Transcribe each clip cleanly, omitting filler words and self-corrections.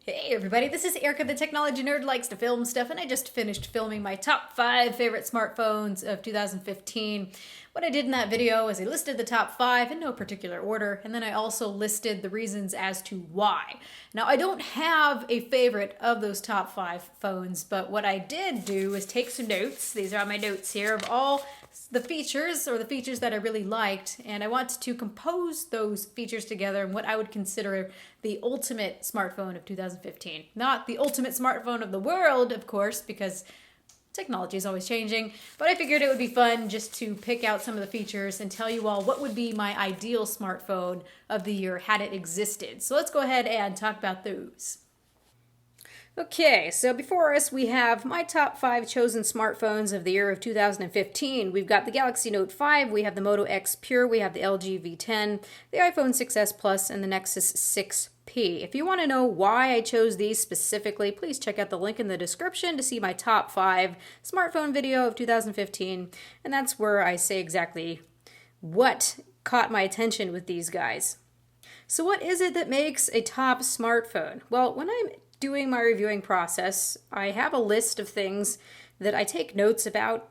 Hey everybody, this is Erica, the technology nerd, likes to film stuff, and I just finished filming my top 5 favorite smartphones of 2015. What I did in that video is I listed the top 5 in no particular order, and then I also listed the reasons as to why. Now, I don't have a favorite of those top 5 phones, but what I did do is take some notes. These are my notes here of all the features that I really liked, and I want to compose those features together in what I would consider the ultimate smartphone of 2015. Not the ultimate smartphone of the world, of course, because technology is always changing, but I figured it would be fun just to pick out some of the features and tell you all what would be my ideal smartphone of the year had it existed. So let's go ahead and talk about those. Okay, so before us we have my top 5 chosen smartphones of the year of 2015. We've got the Galaxy Note 5, we have the Moto X Pure, we have the LG V10, the iPhone 6s Plus, and the Nexus 6P. If you want to know why I chose these specifically, please check out the link in the description to see my top 5 smartphone video of 2015, and that's where I say exactly what caught my attention with these guys. So what is it that makes a top smartphone? Well, when I'm doing my reviewing process, I have a list of things that I take notes about.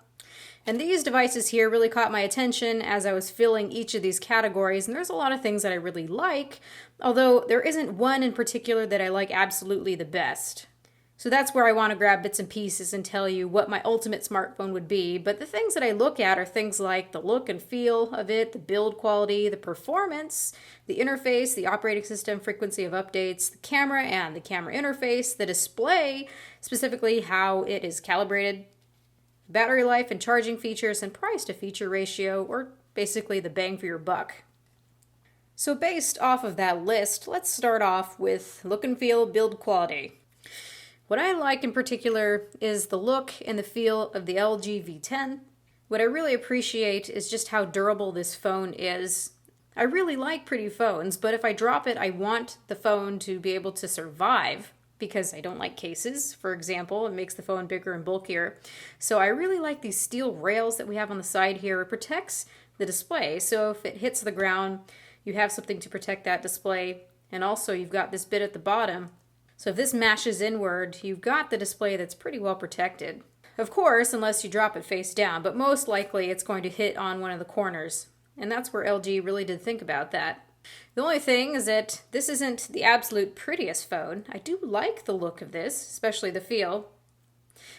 And these devices here really caught my attention as I was filling each of these categories. And there's a lot of things that I really like, although there isn't one in particular that I like absolutely the best. So that's where I want to grab bits and pieces and tell you what my ultimate smartphone would be. But the things that I look at are things like the look and feel of it, the build quality, the performance, the interface, the operating system, frequency of updates, the camera and the camera interface, the display, specifically how it is calibrated, battery life and charging features, and price to feature ratio, or basically the bang for your buck. So based off of that list, let's start off with look and feel, build quality. What I like in particular is the look and the feel of the LG V10. What I really appreciate is just how durable this phone is. I really like pretty phones, but if I drop it, I want the phone to be able to survive because I don't like cases, for example. It makes the phone bigger and bulkier. So I really like these steel rails that we have on the side here. It protects the display, so if it hits the ground, you have something to protect that display. And also you've got this bit at the bottom. So if this mashes inward, you've got the display that's pretty well protected. Of course, unless you drop it face down, but most likely it's going to hit on one of the corners. And that's where LG really did think about that. The only thing is that this isn't the absolute prettiest phone. I do like the look of this, especially the feel.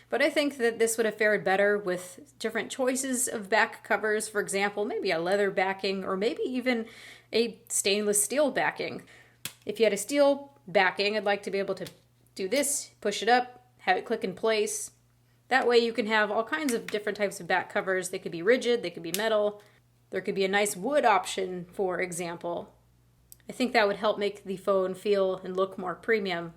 But I think that this would have fared better with different choices of back covers. For example, maybe a leather backing or maybe even a stainless steel backing. If you had a steel backing, I'd like to be able to do this, push it up, have it click in place. That way you can have all kinds of different types of back covers. They could be rigid, they could be metal. There could be a nice wood option, for example. I think that would help make the phone feel and look more premium.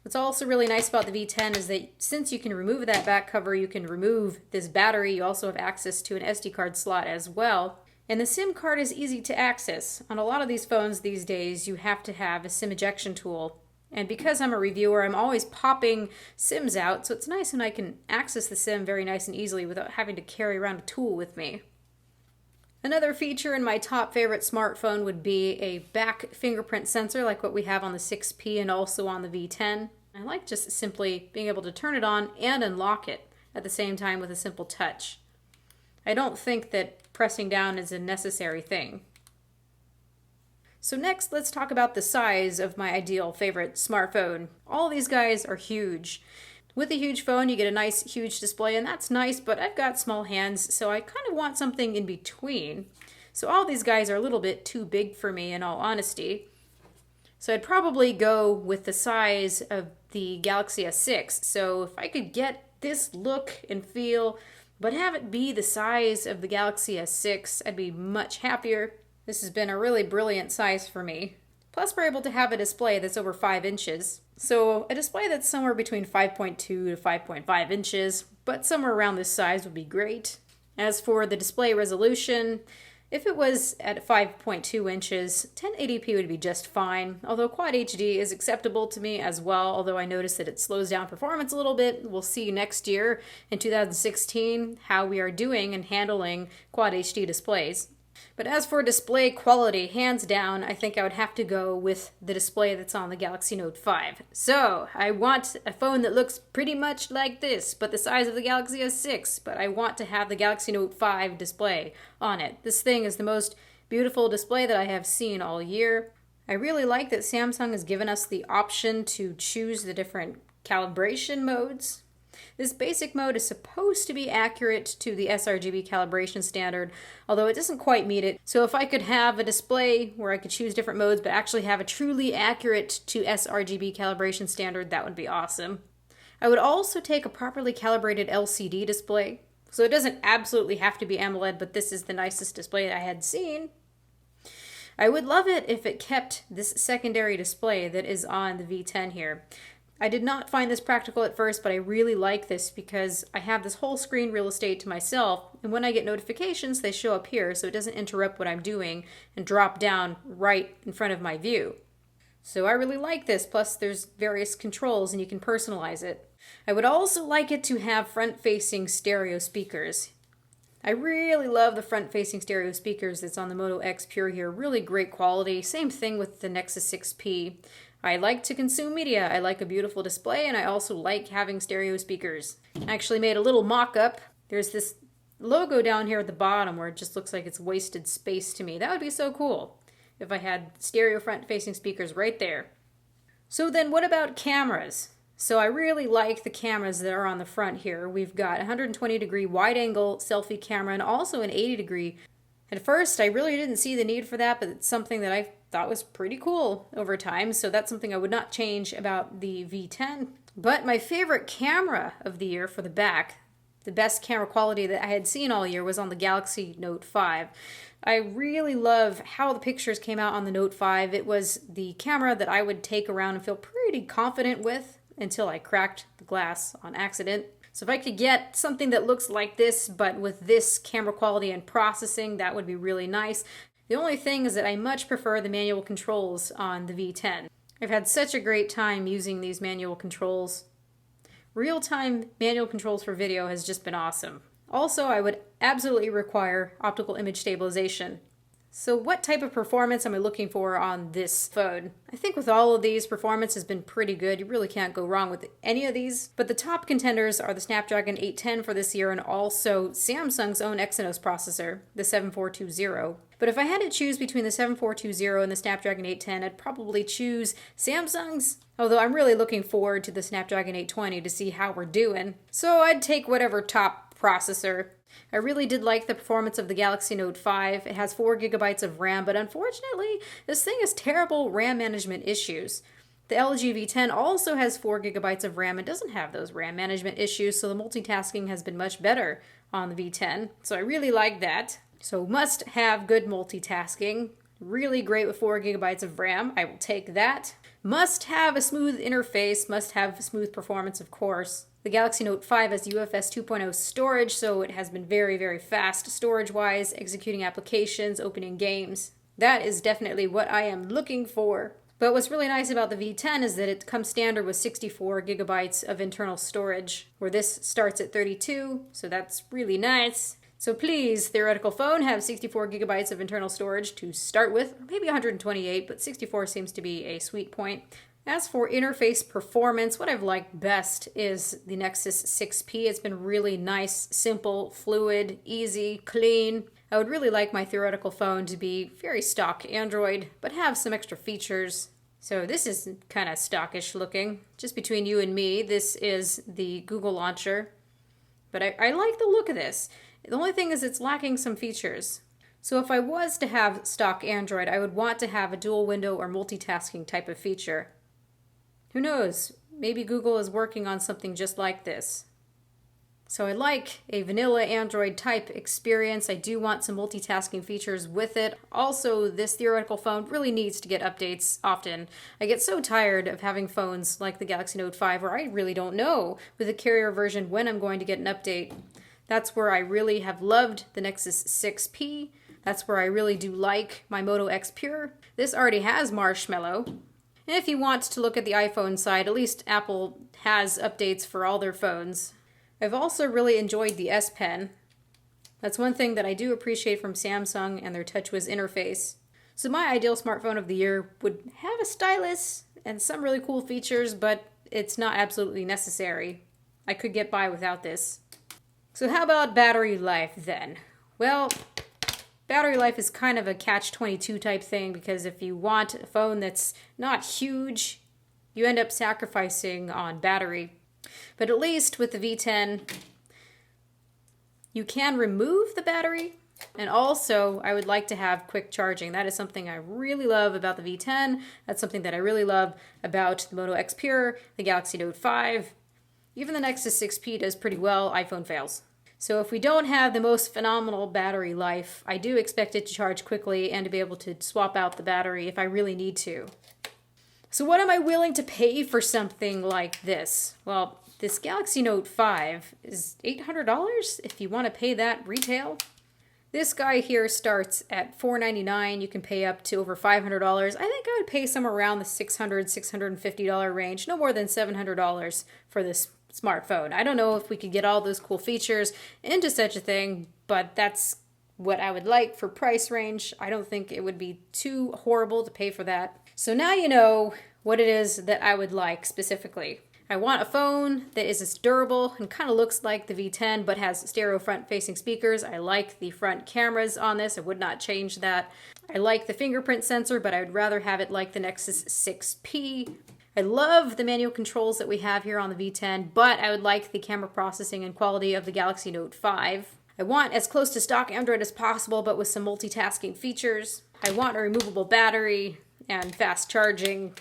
What's also really nice about the V10 is that since you can remove that back cover, you can remove this battery. You also have access to an SD card slot as well. And the SIM card is easy to access. On a lot of these phones these days, you have to have a SIM ejection tool. And because I'm a reviewer, I'm always popping SIMs out, so it's nice and I can access the SIM very nice and easily without having to carry around a tool with me. Another feature in my top favorite smartphone would be a back fingerprint sensor like what we have on the 6P and also on the V10. I like just simply being able to turn it on and unlock it at the same time with a simple touch. I don't think that pressing down is a necessary thing. So next, let's talk about the size of my ideal favorite smartphone. All these guys are huge. With a huge phone, you get a nice, huge display, and that's nice, but I've got small hands, so I kind of want something in between. So all these guys are a little bit too big for me, in all honesty. So I'd probably go with the size of the Galaxy S6. So if I could get this look and feel, but have it be the size of the Galaxy S6, I'd be much happier. This has been a really brilliant size for me. Plus, we're able to have a display that's over 5 inches. So a display that's somewhere between 5.2 to 5.5 inches, but somewhere around this size would be great. As for the display resolution, if it was at 5.2 inches, 1080p would be just fine, although Quad HD is acceptable to me as well, although I noticed that it slows down performance a little bit. We'll see next year in 2016 how we are doing and handling Quad HD displays. But as for display quality, hands down, I think I would have to go with the display that's on the Galaxy Note 5. So, I want a phone that looks pretty much like this, but the size of the Galaxy S6, but I want to have the Galaxy Note 5 display on it. This thing is the most beautiful display that I have seen all year. I really like that Samsung has given us the option to choose the different calibration modes. This basic mode is supposed to be accurate to the sRGB calibration standard, although it doesn't quite meet it. So if I could have a display where I could choose different modes but actually have a truly accurate to sRGB calibration standard, that would be awesome. I would also take a properly calibrated LCD display. So it doesn't absolutely have to be AMOLED, but this is the nicest display I had seen. I would love it if it kept this secondary display that is on the V10 here. I did not find this practical at first, but I really like this because I have this whole screen real estate to myself, and when I get notifications, they show up here so it doesn't interrupt what I'm doing and drop down right in front of my view. So I really like this, plus there's various controls and you can personalize it. I would also like it to have front-facing stereo speakers. I really love the front-facing stereo speakers that's on the Moto X Pure here. Really great quality. Same thing with the Nexus 6P. I like to consume media. I like a beautiful display, and I also like having stereo speakers. I actually made a little mock-up. There's this logo down here at the bottom where it just looks like it's wasted space to me. That would be so cool if I had stereo front-facing speakers right there. So then what about cameras? So I really like the cameras that are on the front here. We've got a 120-degree wide-angle selfie camera and also an 80-degree. At first, I really didn't see the need for that, but it's something that I thought was pretty cool over time, so that's something I would not change about the V10. But my favorite camera of the year for the back, the best camera quality that I had seen all year, was on the Galaxy Note 5. I really love how the pictures came out on the Note 5. It was the camera that I would take around and feel pretty confident with until I cracked the glass on accident. So if I could get something that looks like this, but with this camera quality and processing, that would be really nice. The only thing is that I much prefer the manual controls on the V10. I've had such a great time using these manual controls. Real-time manual controls for video has just been awesome. Also, I would absolutely require optical image stabilization. So what type of performance am I looking for on this phone? I think with all of these, performance has been pretty good. You really can't go wrong with any of these. But the top contenders are the Snapdragon 810 for this year and also Samsung's own Exynos processor, the 7420. But if I had to choose between the 7420 and the Snapdragon 810, I'd probably choose Samsung's, although I'm really looking forward to the Snapdragon 820 to see how we're doing. So I'd take whatever top processor. I really did like the performance of the Galaxy Note 5. It has 4 gigabytes of RAM, but unfortunately, this thing has terrible RAM management issues. The LG V10 also has 4 gigabytes of RAM and doesn't have those RAM management issues, so the multitasking has been much better on the V10. So I really like that. So must have good multitasking. Really great with 4 gigabytes of RAM. I will take that. Must have a smooth interface. Must have smooth performance, of course. The Galaxy Note 5 has UFS 2.0 storage, so it has been very, very fast storage-wise, executing applications, opening games. That is definitely what I am looking for. But what's really nice about the V10 is that it comes standard with 64 gigabytes of internal storage, where this starts at 32, so that's really nice. So please, theoretical phone, have 64 gigabytes of internal storage to start with, or maybe 128, but 64 seems to be a sweet point. As for interface performance, what I've liked best is the Nexus 6P. It's been really nice, simple, fluid, easy, clean. I would really like my theoretical phone to be very stock Android, but have some extra features. So this is kind of stockish looking. Just between you and me, this is the Google launcher. But I like the look of this. The only thing is it's lacking some features. So if I was to have stock Android, I would want to have a dual window or multitasking type of feature. Who knows? Maybe Google is working on something just like this. So I like a vanilla Android type experience. I do want some multitasking features with it. Also, this theoretical phone really needs to get updates often. I get so tired of having phones like the Galaxy Note 5 where I really don't know with the carrier version when I'm going to get an update. That's where I really have loved the Nexus 6P. That's where I really do like my Moto X Pure. This already has Marshmallow. And if you want to look at the iPhone side, at least Apple has updates for all their phones. I've also really enjoyed the S Pen. That's one thing that I do appreciate from Samsung and their TouchWiz interface. So my ideal smartphone of the year would have a stylus and some really cool features, but it's not absolutely necessary. I could get by without this. So how about battery life then? Well, battery life is kind of a catch-22 type thing, because if you want a phone that's not huge, you end up sacrificing on battery. But at least with the V10, you can remove the battery, and also I would like to have quick charging. That is something I really love about the V10. That's something that I really love about the Moto X Pure, the Galaxy Note 5. Even the Nexus 6P does pretty well. iPhone fails. So if we don't have the most phenomenal battery life, I do expect it to charge quickly and to be able to swap out the battery if I really need to. So what am I willing to pay for something like this? Well, this Galaxy Note 5 is $800 if you want to pay that retail. This guy here starts at $499. You can pay up to over $500. I think I would pay somewhere around the $600, $650 range, no more than $700 for this smartphone. I don't know if we could get all those cool features into such a thing, but that's what I would like for price range. I don't think it would be too horrible to pay for that. So now you know what it is that I would like specifically. I want a phone that is as durable and kind of looks like the V10 but has stereo front-facing speakers. I like the front cameras on this. I would not change that. I like the fingerprint sensor, but I would rather have it like the Nexus 6P. I love the manual controls that we have here on the V10, but I would like the camera processing and quality of the Galaxy Note 5. I want as close to stock Android as possible, but with some multitasking features. I want a removable battery and fast charging.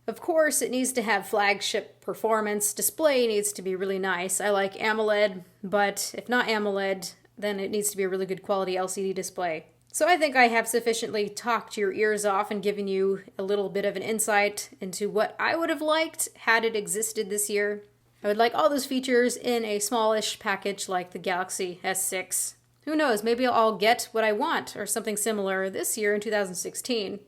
Of course, it needs to have flagship performance. Display needs to be really nice. I like AMOLED, but if not AMOLED, then it needs to be a really good quality LCD display. So I think I have sufficiently talked your ears off and given you a little bit of an insight into what I would have liked had it existed this year. I would like all those features in a smallish package like the Galaxy S6. Who knows, maybe I'll get what I want or something similar this year in 2016.